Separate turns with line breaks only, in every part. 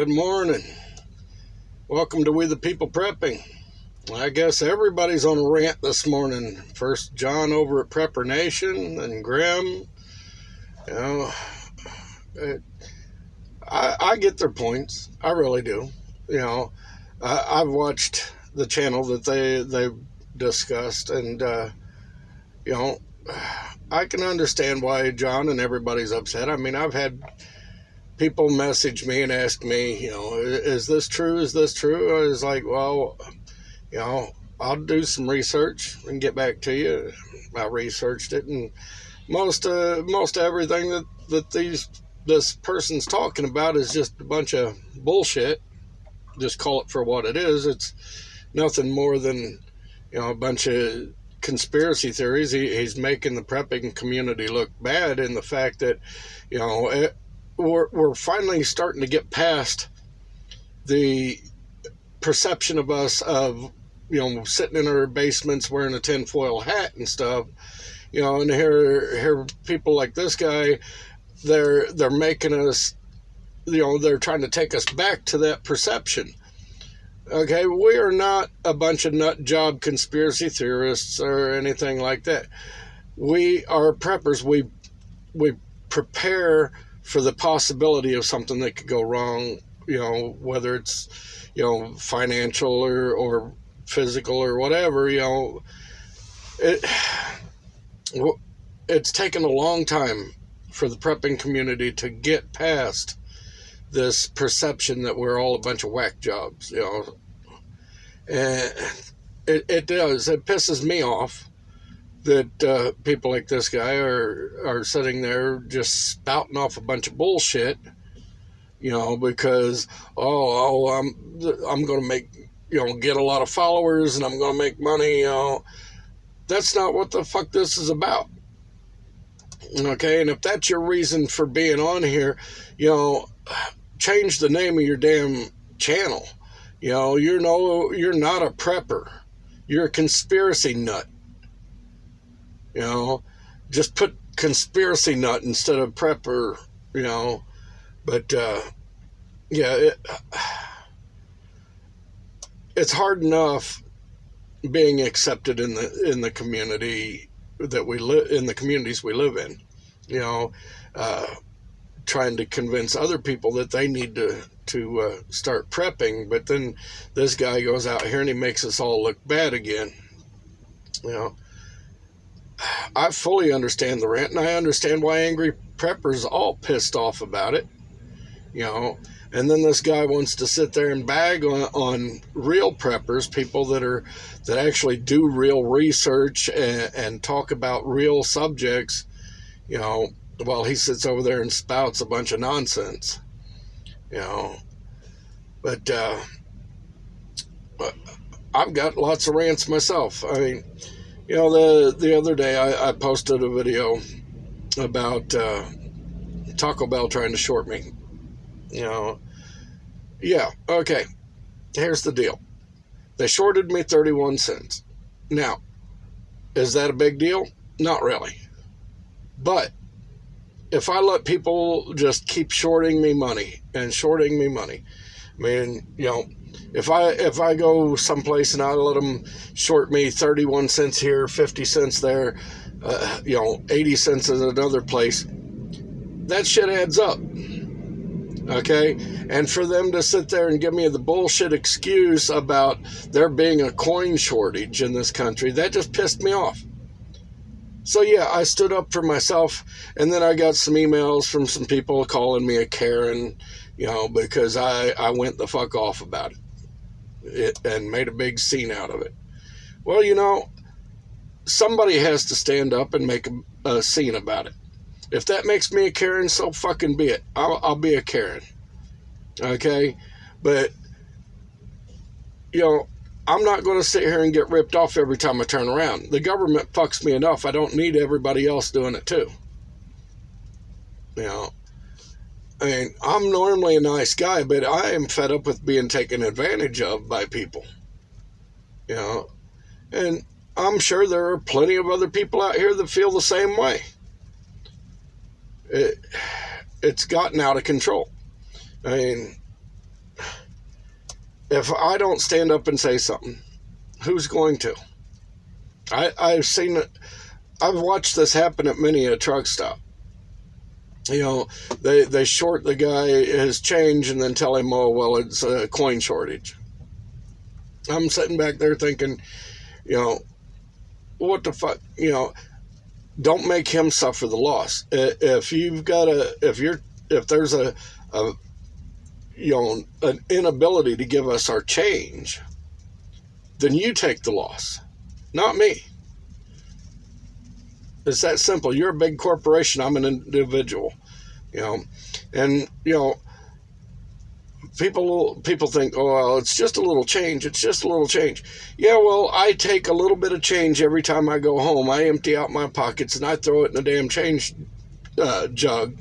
Good morning. Welcome to We the People Prepping. I guess everybody's on a rant this morning. First John over at Prepper Nation, then Graham. You know, I get their points. I really do. You know, I've watched the channel that they discussed, and you know, I can understand why John and everybody's upset. I mean, I've had people message me and ask me, you know, is this true? Is this true? I was like, well, you know, I'll do some research and get back to you. I researched it, and most everything that this person's talking about is just a bunch of bullshit. Just call it for what it is. It's nothing more than, you know, a bunch of conspiracy theories. He's making the prepping community look bad in the fact that, you know, we're finally starting to get past the perception of us of, you know, sitting in our basements wearing a tinfoil hat and stuff, you know, and here people like this guy, they're making us, you know, they're trying to take us back to that perception. Okay, we are not a bunch of nut job conspiracy theorists or anything like that. We are preppers. We prepare for the possibility of something that could go wrong, you know, whether it's, you know, financial or physical or whatever. You know, it's taken a long time for the prepping community to get past this perception that we're all a bunch of whack jobs, you know. And it does. It pisses me off that people like this guy are sitting there just spouting off a bunch of bullshit, you know, because I'm going to make, you know, get a lot of followers and I'm going to make money, you know. That's not what the fuck this is about. Okay, and if that's your reason for being on here, you know, change the name of your damn channel. You know, you're not a prepper. You're a conspiracy nut. You know, just put conspiracy nut instead of prepper, you know. But, yeah, it's hard enough being accepted in the community that we live in, the communities we live in, you know, trying to convince other people that they need to start prepping. But then this guy goes out here and he makes us all look bad again, you know. I fully understand the rant, and I understand why angry preppers all pissed off about it, you know. And then this guy wants to sit there and bag on real preppers, people that actually do real research and talk about real subjects, you know, while he sits over there and spouts a bunch of nonsense, you know. But I've got lots of rants myself. I mean, you know, the other day I posted a video about Taco Bell trying to short me. You know, yeah, okay, here's the deal. They shorted me 31 cents. Now, is that a big deal? Not really. But if I let people just keep shorting me money, I mean, you know, if I go someplace and I let them short me 31 cents here, 50 cents there, you know, 80 cents at another place, that shit adds up. Okay? And for them to sit there and give me the bullshit excuse about there being a coin shortage in this country, that just pissed me off. So yeah, I stood up for myself, and then I got some emails from some people calling me a Karen, you know, because I went the fuck off about it and made a big scene out of it. Well, you know, somebody has to stand up and make a scene about it. If that makes me a Karen, so fucking be it. I'll be a Karen. Okay? But, you know, I'm not going to sit here and get ripped off every time I turn around. The government fucks me enough. I don't need everybody else doing it too. You know, I mean, I'm normally a nice guy, but I am fed up with being taken advantage of by people. You know, and I'm sure there are plenty of other people out here that feel the same way. It's gotten out of control. I mean, if I don't stand up and say something, who's going to? I've seen it. I've watched this happen at many a truck stop. They short the guy his change and then tell him, oh, well, it's a coin shortage. I'm sitting back there thinking, what the fuck, don't make him suffer the loss. If there's an inability to give us our change, then you take the loss, not me. It's that simple. You're a big corporation. I'm an individual, and people think, oh, well, it's just a little change. It's just a little change. Yeah, well, I take a little bit of change every time I go home. I empty out my pockets and I throw it in a damn change jug.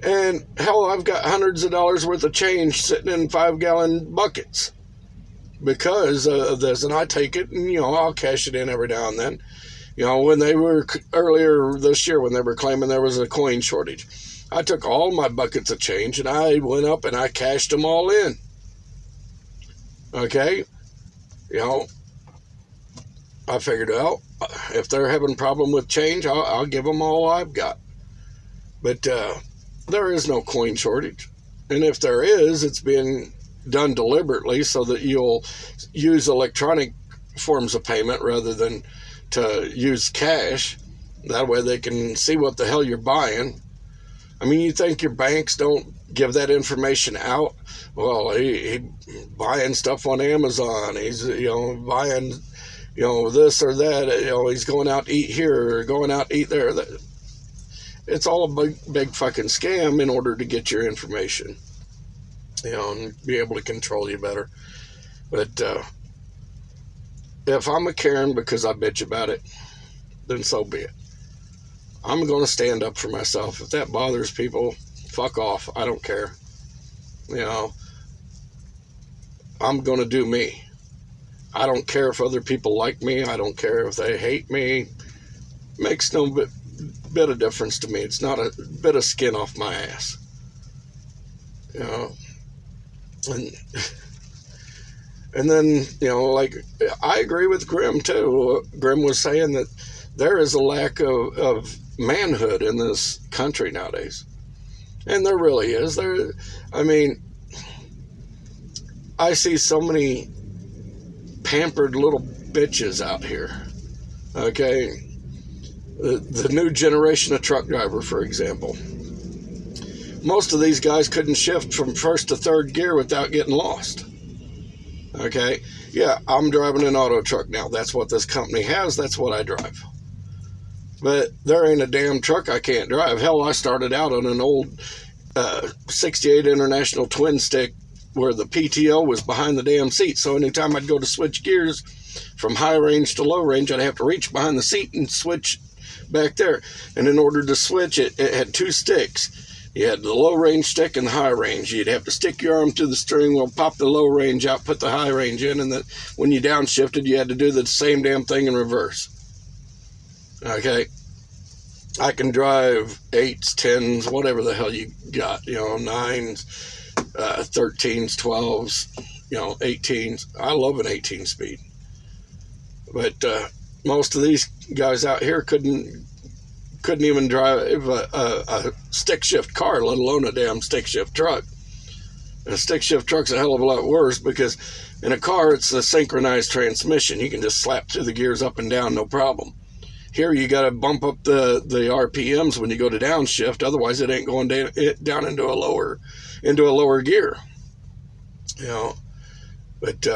And hell, I've got hundreds of dollars worth of change sitting in 5-gallon buckets because of this. And I take it and, I'll cash it in every now and then. When they were earlier this year, when they were claiming there was a coin shortage, I took all my buckets of change and I went up and I cashed them all in. Okay? I figured out if they're having a problem with change, I'll give them all I've got. But there is no coin shortage. And if there is, it's being done deliberately so that you'll use electronic forms of payment rather than to use cash. That way they can see what the hell you're buying. I mean, you think your banks don't give that information out? Well, he buying stuff on Amazon. He's buying this or that. He's going out to eat here or going out to eat there. It's all a big fucking scam in order to get your information. And be able to control you better. But if I'm a Karen because I bitch about it, then so be it. I'm going to stand up for myself. If that bothers people, fuck off. I don't care. I'm going to do me. I don't care if other people like me. I don't care if they hate me. Makes no bit of difference to me. It's not a bit of skin off my ass. And then, like, I agree with Grimm, too. Grimm was saying that there is a lack of manhood in this country nowadays. And there really is. I see so many pampered little bitches out here. Okay? The new generation of truck driver, for example. Most of these guys couldn't shift from first to third gear without getting lost. Okay? Yeah, I'm driving an auto truck now. That's what this company has. That's what I drive. But there ain't a damn truck I can't drive. Hell, I started out on an old 68 International twin stick where the PTO was behind the damn seat. So anytime I'd go to switch gears from high range to low range, I'd have to reach behind the seat and switch back there. And in order to switch it, it had two sticks. You had the low range stick and the high range. You'd have to stick your arm to the steering wheel, pop the low range out, put the high range in, and then when you downshifted, you had to do the same damn thing in reverse. Okay? I can drive 8s, 10s, whatever the hell you got, 9s, 13s, 12s, 18s. I love an 18 speed. But most of these guys out here couldn't even drive a stick shift car, let alone a damn stick shift truck. A stick shift truck's a hell of a lot worse because in a car, it's a synchronized transmission. You can just slap through the gears up and down, no problem. Here, you got to bump up the RPMs when you go to downshift. Otherwise, it ain't going down into a lower gear. But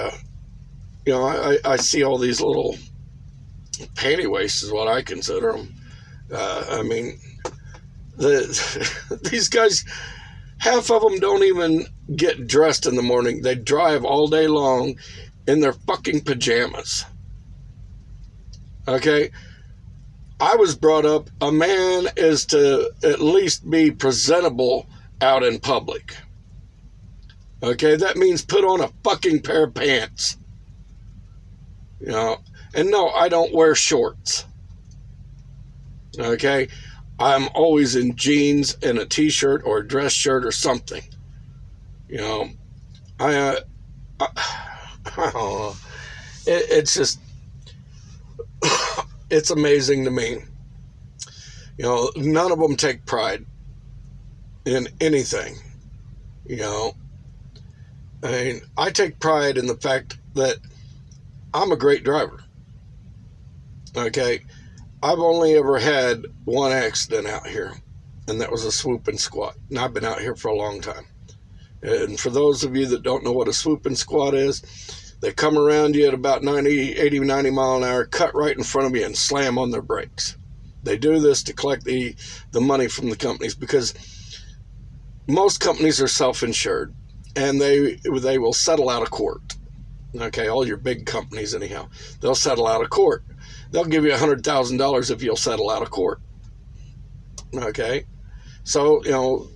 I see all these little panty wastes is what I consider them. These guys, half of them don't even get dressed in the morning. They drive all day long in their fucking pajamas. Okay? I was brought up, a man is to at least be presentable out in public. Okay? That means put on a fucking pair of pants. And no, I don't wear shorts. Okay? I'm always in jeans and a t-shirt or a dress shirt or something. I don't know. It's just, it's amazing to me. You know, none of them take pride in anything. You know, I mean, I take pride in the fact that I'm a great driver. Okay, I've only ever had one accident out here, and that was a swoop and squat. And I've been out here for a long time. And for those of you that don't know what a swoop and squat is, they come around you at about 80, 90 mile an hour, cut right in front of you and slam on their brakes. They do this to collect the money from the companies, because most companies are self-insured, and they will settle out of court. Okay, all your big companies anyhow, they'll settle out of court. They'll give you $100,000 if you'll settle out of court. Okay, so you know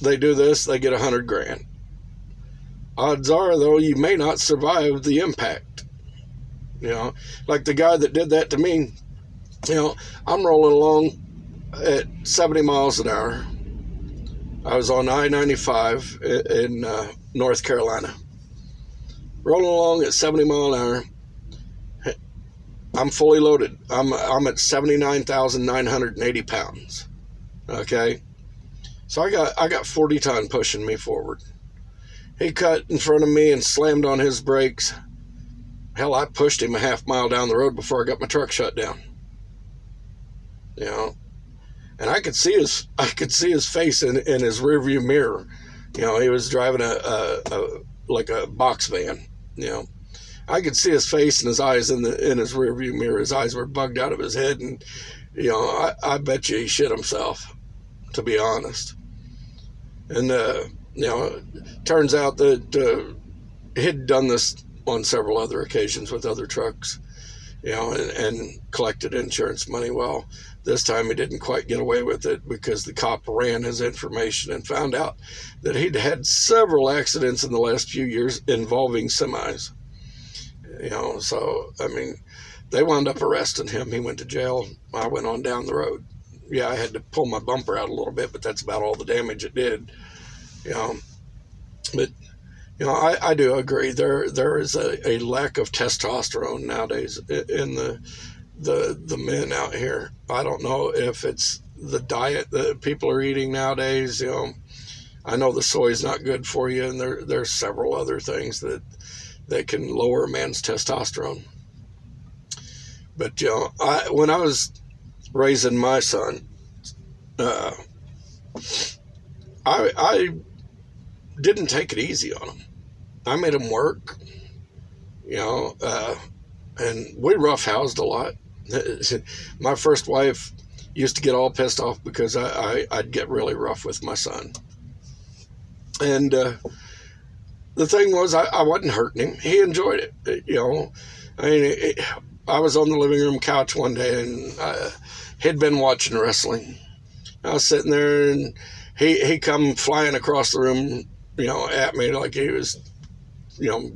they do this, they get $100,000. Odds are, though, you may not survive the impact. You know, like the guy that did that to me. You know, I'm rolling along at 70 miles an hour. I was on I-95 in North Carolina. Rolling along at 70 mile an hour. I'm fully loaded. I'm at 79,980 pounds. Okay, so I got 40 ton pushing me forward. He cut in front of me and slammed on his brakes. Hell, I pushed him a half mile down the road before I got my truck shut down. You know, and I could see his face in his rearview mirror. You know, he was driving like a box van. You know, I could see his face and his eyes in his rearview mirror. His eyes were bugged out of his head, and you know, I bet you he shit himself, to be honest. And you know, turns out that he'd done this on several other occasions with other trucks, you know, and collected insurance money. Well, this time he didn't quite get away with it, because the cop ran his information and found out that he'd had several accidents in the last few years involving semis. You know, so, I mean, they wound up arresting him. He went to jail. I went on down the road. Yeah, I had to pull my bumper out a little bit, but that's about all the damage it did. You know, but you know, I do agree. There is a lack of testosterone nowadays in the men out here. I don't know if it's the diet that people are eating nowadays. You know, I know the soy is not good for you, and there's several other things that can lower a man's testosterone. But you know, when I was raising my son, I didn't take it easy on him. I made him work, you know, and we roughhoused a lot. My first wife used to get all pissed off because I'd get really rough with my son. And the thing was, I wasn't hurting him. He enjoyed it, you know. I mean, I was on the living room couch one day, and he'd been watching wrestling. I was sitting there, and he come flying across the room, you know, at me like he was, you know,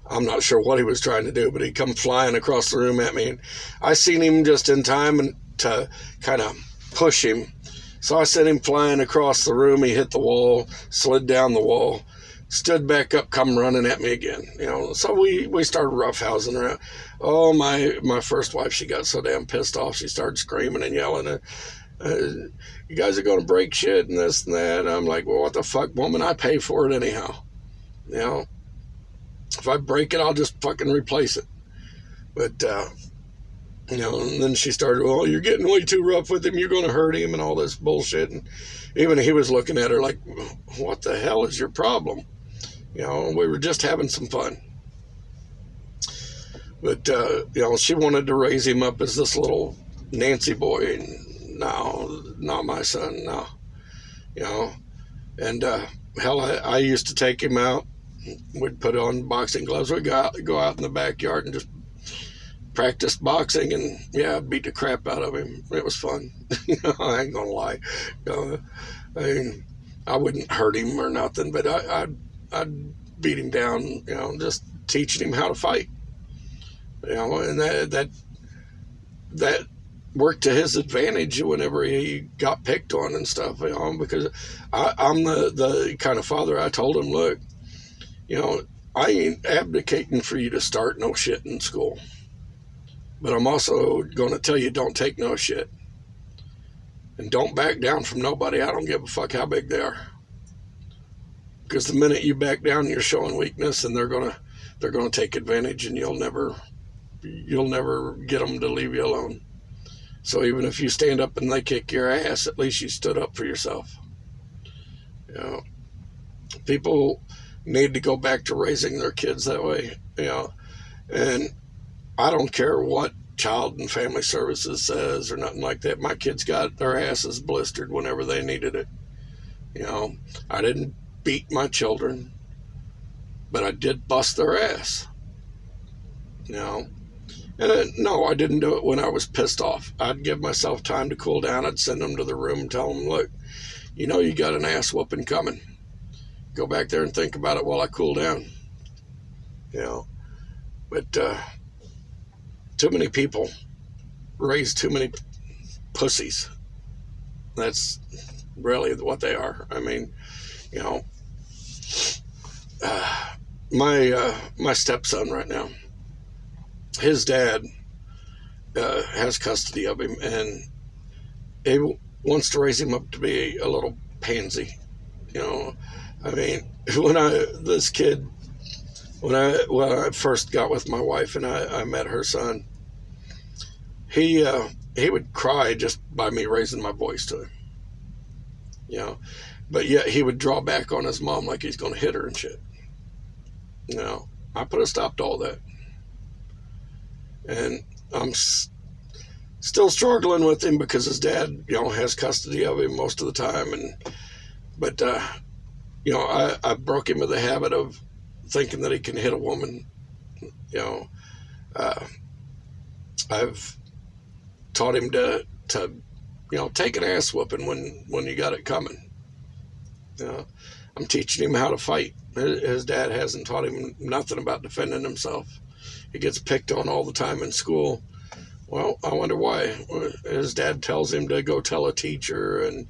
I'm not sure what he was trying to do, but he come flying across the room at me. And I seen him just in time to kind of push him. So I sent him flying across the room. He hit the wall, slid down the wall, stood back up, come running at me again. You know, so we started roughhousing around. Oh, my first wife, she got so damn pissed off. She started screaming and yelling. You guys are going to break shit and this and that. And I'm like, well, what the fuck, woman? I pay for it anyhow. You know, if I break it, I'll just fucking replace it. But, you know, and then she started, well, you're getting way too rough with him. You're going to hurt him and all this bullshit. And even he was looking at her like, what the hell is your problem? You know, we were just having some fun. But, you know, she wanted to raise him up as this little Nancy boy. And no, not my son, no. You know, and hell, I used to take him out. We'd put on boxing gloves. We'd go out in the backyard and just practice boxing, and yeah, beat the crap out of him. It was fun. You know, I ain't gonna lie. I mean, I wouldn't hurt him or nothing, but I'd beat him down. You know, just teaching him how to fight. You know, and that worked to his advantage whenever he got picked on and stuff. You know, because I'm the kind of father. I told him, look, you know, I ain't abdicating for you to start no shit in school. But I'm also going to tell you, don't take no shit. And don't back down from nobody. I don't give a fuck how big they are. Because the minute you back down, you're showing weakness, and they're gonna take advantage, and you'll never get them to leave you alone. So even if you stand up and they kick your ass, at least you stood up for yourself. You know, people need to go back to raising their kids that way. You know, and I don't care what Child and Family Services says or nothing like that. My kids got their asses blistered whenever they needed it. You know, I didn't beat my children, but I did bust their ass. You know, and no, I didn't do it when I was pissed off. I'd give myself time to cool down. I'd send them to the room and tell them, look, you know you got an ass whooping coming. Go back there and think about it while I cool down. You know, but too many people raise too many pussies. That's really what they are. I mean, you know, my stepson right now, his dad has custody of him, and he wants to raise him up to be a little pansy. You know, I mean, when I first got with my wife and I met her son, he would cry just by me raising my voice to him. You know, but yet he would draw back on his mom like he's going to hit her and shit. You know, I put a stop to all that. And I'm still struggling with him because his dad, you know, has custody of him most of the time. But you know, I broke him of the habit of thinking that he can hit a woman. You know, I've taught him to you know, take an ass whooping when you got it coming. You know, I'm teaching him how to fight. His dad hasn't taught him nothing about defending himself. He gets picked on all the time in school. Well, I wonder why. His dad tells him to go tell a teacher and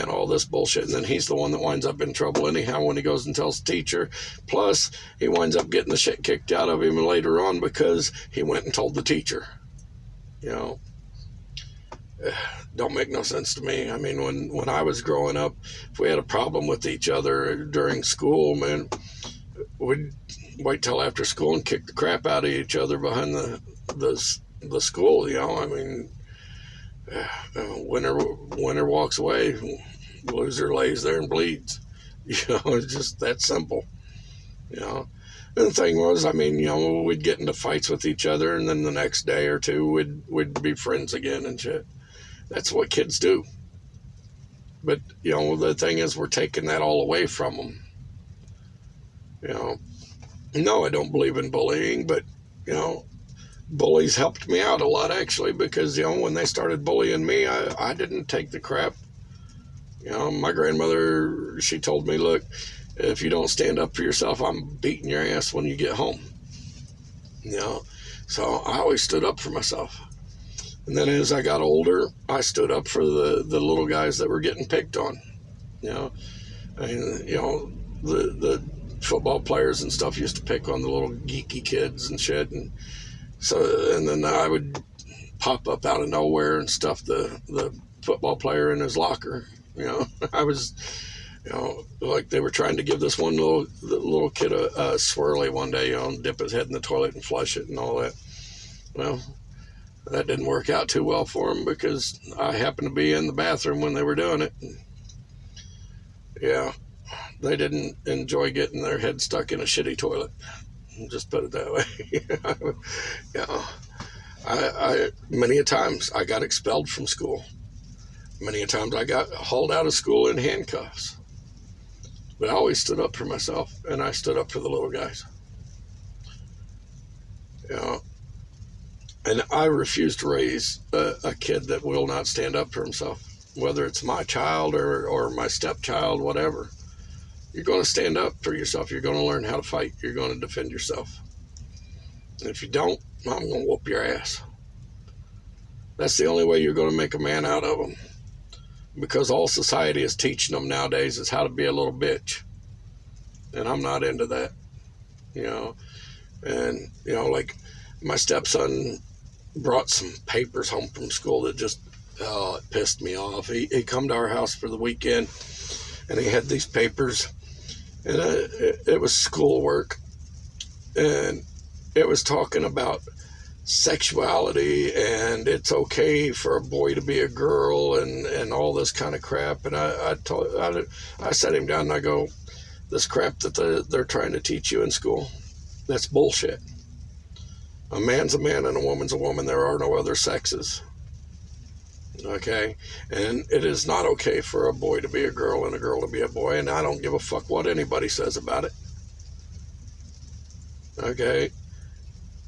all this bullshit, and then he's the one that winds up in trouble anyhow when he goes and tells the teacher. Plus, he winds up getting the shit kicked out of him later on because he went and told the teacher. You know, don't make no sense to me. I mean, when I was growing up, if we had a problem with each other during school, man, we'd wait till after school and kick the crap out of each other behind the school. You know, I mean, winner walks away, loser lays there and bleeds. You know, it's just that simple. You know, and the thing was, I mean, you know, we'd get into fights with each other, and then the next day or two, we'd be friends again and shit. That's what kids do. But, you know, the thing is, we're taking that all away from them. You know, no, I don't believe in bullying, but, you know, bullies helped me out a lot, actually, because, you know, when they started bullying me, I didn't take the crap. You know, my grandmother, she told me, look, if you don't stand up for yourself, I'm beating your ass when you get home. You know, so I always stood up for myself. And then as I got older, I stood up for the little guys that were getting picked on. You know, and, you know, the football players and stuff used to pick on the little geeky kids and shit. And so, and then I would pop up out of nowhere and stuff the football player in his locker. You know, I was, you know, like they were trying to give this one little kid a swirly one day, you know, and dip his head in the toilet and flush it and all that. Well, that didn't work out too well for him because I happened to be in the bathroom when they were doing it. Yeah, they didn't enjoy getting their head stuck in a shitty toilet. Just put it that way. Yeah, I many a times I got expelled from school. Many a times I got hauled out of school in handcuffs. But I always stood up for myself, and I stood up for the little guys. You know, and I refuse to raise a kid that will not stand up for himself, whether it's my child or my stepchild, whatever. You're going to stand up for yourself. You're going to learn how to fight. You're going to defend yourself. And if you don't, I'm going to whoop your ass. That's the only way you're going to make a man out of them. Because all society is teaching them nowadays is how to be a little bitch. And I'm not into that. you know. And, you know, like my stepson brought some papers home from school that just, oh, it pissed me off. He come to our house for the weekend, and he had these papers, and it was schoolwork, and it was talking about sexuality, and it's okay for a boy to be a girl, and all this kind of crap. And I sat him down and I go, this crap that they're trying to teach you in school, that's bullshit. A man's a man and a woman's a woman. There are no other sexes. Okay? And it is not okay for a boy to be a girl and a girl to be a boy, and I don't give a fuck what anybody says about it. Okay?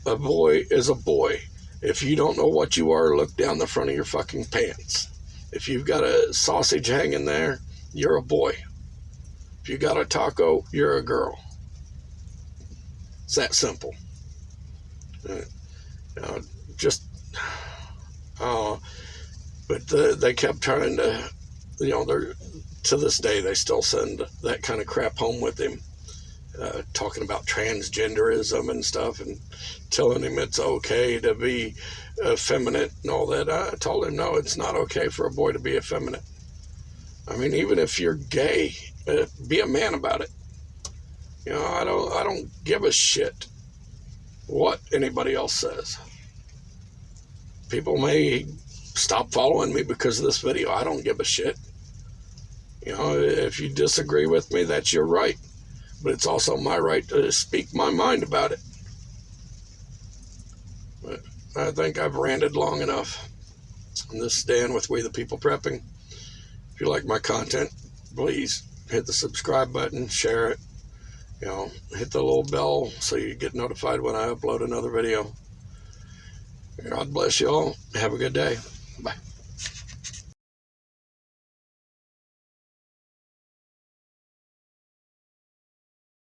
A boy is a boy. If you don't know what you are, look down the front of your fucking pants. If you've got a sausage hanging there, you're a boy. If you got a taco, you're a girl. It's that simple. Just, but they kept trying to, you know, to this day they still send that kind of crap home with him. Talking about transgenderism and stuff, and telling him it's okay to be effeminate and all that. I told him, no, it's not okay for a boy to be effeminate. I mean, even if you're gay, be a man about it. You know, I don't give a shit what anybody else says. People may stop following me because of this video. I don't give a shit. You know, if you disagree with me, that's your right. But it's also my right to speak my mind about it. But I think I've ranted long enough. And this is Dan with We the People Prepping. If you like my content, please hit the subscribe button, share it. You know, hit the little bell so you get notified when I upload another video. God bless you all. Have a good day. Bye.